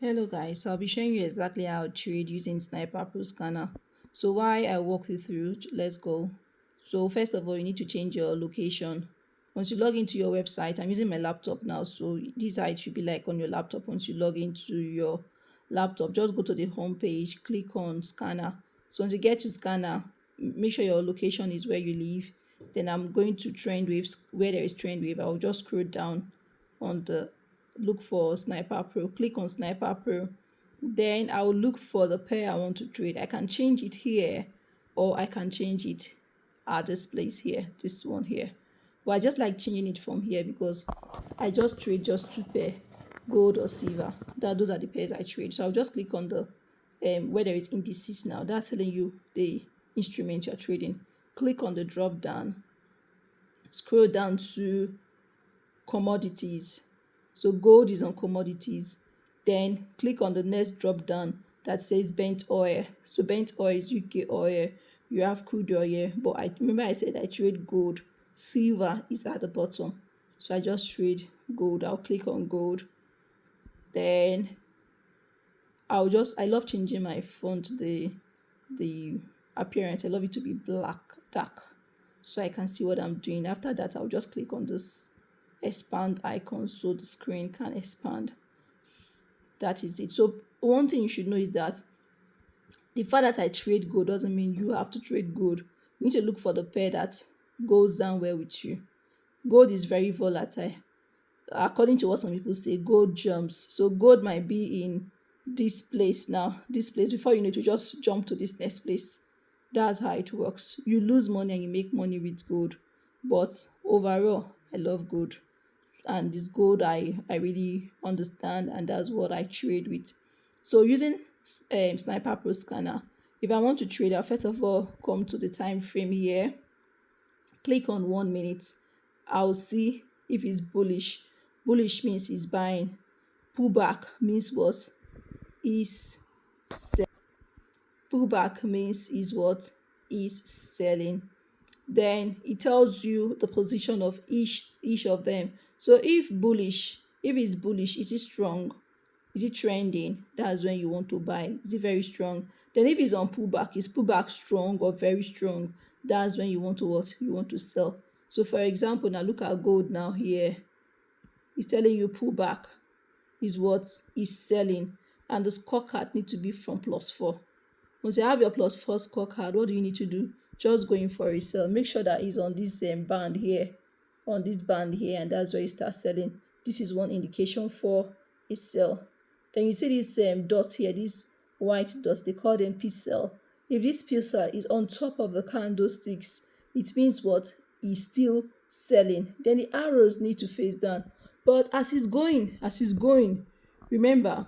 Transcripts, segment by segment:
Hello guys, so I'll be showing you exactly how to trade using Sniper Pro Scanner. So why I walk you through, let's go. So first of all, you need to change your location. Once you log into your website, I'm using my laptop now, so this is how it should be like on your laptop. Once you log into your laptop, just go to the home page, click on Scanner. So once you get to Scanner, make sure your location is where you live. Then I'm going to trend waves. Where there is trend wave, I'll just scroll down on the look for Sniper Pro, click on Sniper Pro. Then I will look for the pair I want to trade. I can change it here or I can change it at this place here, this one here. But I just like changing it from here because I just trade just two pair, gold or silver. Those are the pairs I trade. So I'll just click on the where there is indices now. That's telling you the instrument you're trading. Click on the drop down, scroll down to commodities. So gold is on commodities. Then click on the next drop down that says bent oil. So bent oil is UK oil. You have crude oil, but I remember I said I trade gold. Silver is at the bottom. So I just trade gold. I'll click on gold. Then I love changing my font, the appearance. I love it to be black, dark, so I can see what I'm doing. After that, I'll just click on this expand icon so the screen can expand. That is it. So one thing you should know is that the fact that I trade gold doesn't mean you have to trade gold. You need to look for the pair that goes down well with you. Gold is very volatile. According to what some people say, gold jumps. So gold might be in this place now, this place, before you need to just jump to this next place. That's how it works. You lose money and you make money with gold. But overall, I love gold. And this gold I really understand, and that's what I trade with. So using Sniper Pro Scanner, if I want to trade, I'll first of all come to the time frame here, click on 1 minute. I'll see if it's bullish. Bullish means it's buying. Pullback means what? Is pullback means is what? Is selling. Then it tells you the position of each of them. So if it's bullish, is it strong? Is it trending? That's when you want to buy. Is it very strong? Then if it's on pullback, is pullback strong or very strong? That's when you want to what? You want to sell. So for example, now look at gold now here. It's telling you pullback is what is selling, and the scorecard need to be from +4. Once you have your +4 scorecard, what do you need to do? Just go in for a sell. Make sure that it's on this band here, on this band here, and that's where you start selling. This is one indication for a sell. Then you see this dot here, these white dots, they call them P-cell. If this P-cell is on top of the candlesticks, it means what? Is still selling. Then the arrows need to face down. But as it's going, remember,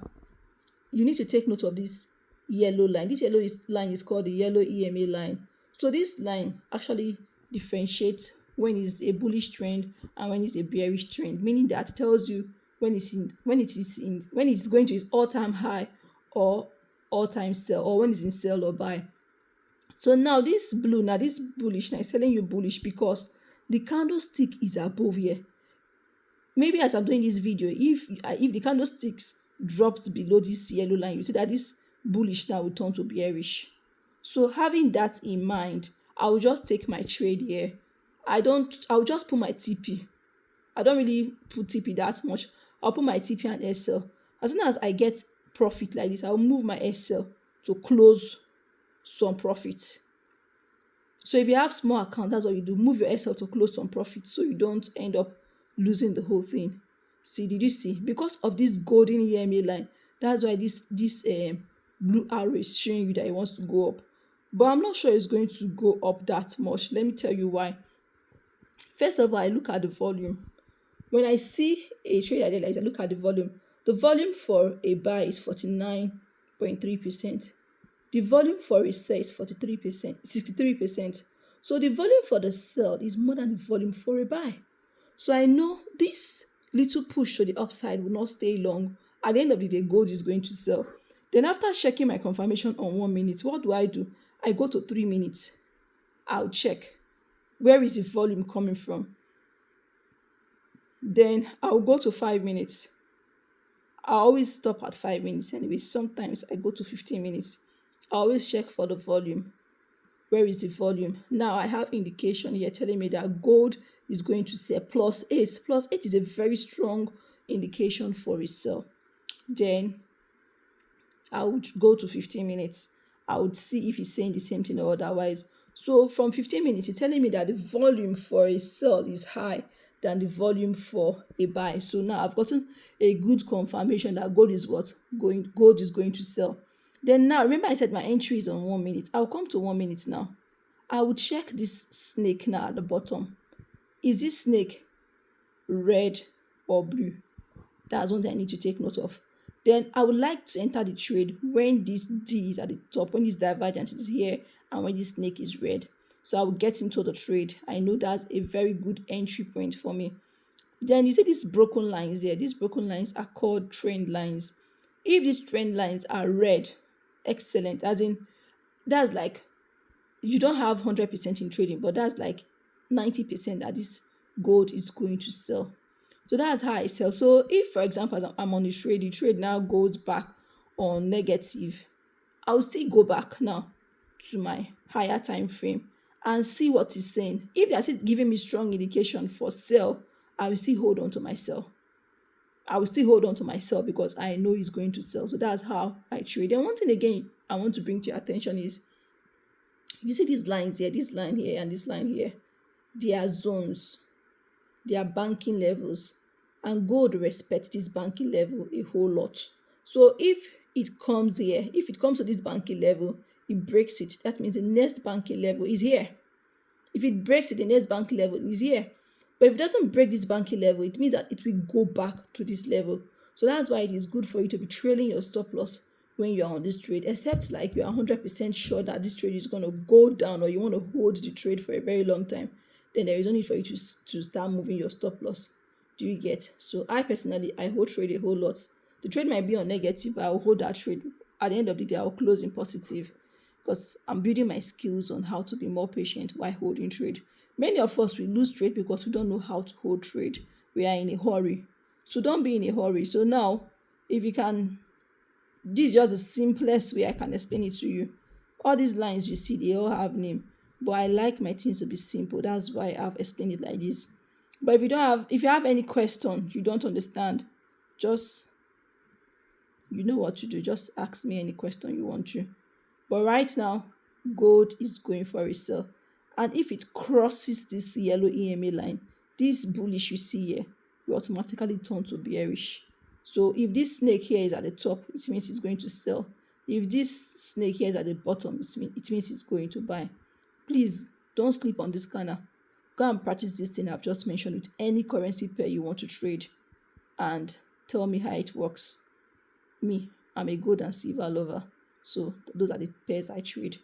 you need to take note of this yellow line. This line is called the yellow EMA line. So this line actually differentiates when it's a bullish trend and when it's a bearish trend, meaning that it tells you when it's going to its all-time high or all-time sell, or when it's in sell or buy. So now this blue, now this bullish, now it's telling you bullish because the candlestick is above here. Maybe as I'm doing this video, if the candlesticks dropped below this yellow line, you see that this bullish now will turn to bearish. So having that in mind, I will just take my trade here. I'll just put my TP. I don't really put TP that much. I'll put my TP and SL. As soon as I get profit like this, I'll move my SL to close some profit. So if you have small account, that's what you do. Move your SL to close some profit so you don't end up losing the whole thing. See, did you see? Because of this golden EMA line, that's why this blue arrow is showing you that it wants to go up. But I'm not sure it's going to go up that much. Let me tell you why. First of all, I look at the volume. When I see a trade like that, I look at the volume. The volume for a buy is 49.3%. The volume for a sell is 43%, 63%. So the volume for the sell is more than the volume for a buy. So I know this little push to the upside will not stay long. At the end of the day, gold is going to sell. Then after checking my confirmation on 1 minute, what do? I go to 3 minutes. I'll check. Where is the volume coming from? Then I'll go to 5 minutes. I always stop at 5 minutes anyway. Sometimes I go to 15 minutes. I always check for the volume. Where is the volume? Now I have indication here telling me that gold is going to sell plus 8. Plus 8 is a very strong indication for a sell. Then I would go to 15 minutes. I would see if it's saying the same thing or otherwise. So from 15 minutes, it's telling me that the volume for a sell is high than the volume for a buy. So now I've gotten a good confirmation that gold is going to sell. Then now remember I said my entry is on 1 minute. I'll come to 1 minute now. I will check this snake now at the bottom. Is this snake red or blue? That's one thing I need to take note of. Then I would like to enter the trade when this D is at the top, when this divergence is here, and when this snake is red. So I will get into the trade. I know that's a very good entry point for me. Then you see these broken lines here. These broken lines are called trend lines. If these trend lines are red, excellent. As in, that's like you don't have 100% in trading, but that's like 90% that this gold is going to sell. So that's how I sell. So if, for example, as I'm on the trade now goes back on negative, I'll still go back now to my higher time frame and see what it's saying. If they're still giving me strong indication for sell, I will still hold on to my sell. I will still hold on to my sell because I know it's going to sell. So that's how I trade. And one thing again I want to bring to your attention is you see these lines here, this line here, and this line here. They are zones, they are banking levels, and gold respects this banking level a whole lot. So if it comes here, if it comes to this banking level, it breaks it. That means the next banking level is here. If it breaks it, the next banking level is here. But if it doesn't break this banking level, it means that it will go back to this level. So that's why it is good for you to be trailing your stop loss when you are on this trade, except like you are 100% sure that this trade is going to go down or you want to hold the trade for a very long time. Then there is no need for you to start moving your stop loss. Do you get? So I personally, I hold trade a whole lot. The trade might be on negative, but I'll hold that trade. At the end of the day, I'll close in positive because I'm building my skills on how to be more patient while holding trade. Many of us, we lose trade because we don't know how to hold trade. We are in a hurry. So don't be in a hurry. So now, if you can, this is just the simplest way I can explain it to you. All these lines you see, they all have name. But I like my things to be simple. That's why I've explained it like this. But if you have any question you don't understand, just you know what to do. Just ask me any question you want to. But right now, gold is going for a sell. And if it crosses this yellow EMA line, this bullish you see here will automatically turn to bearish. So if this snake here is at the top, it means it's going to sell. If this snake here is at the bottom, it means it's going to buy. Please don't sleep on this corner. Go and practice this thing I've just mentioned with any currency pair you want to trade and tell me how it works. Me, I'm a gold and silver lover. So those are the pairs I trade.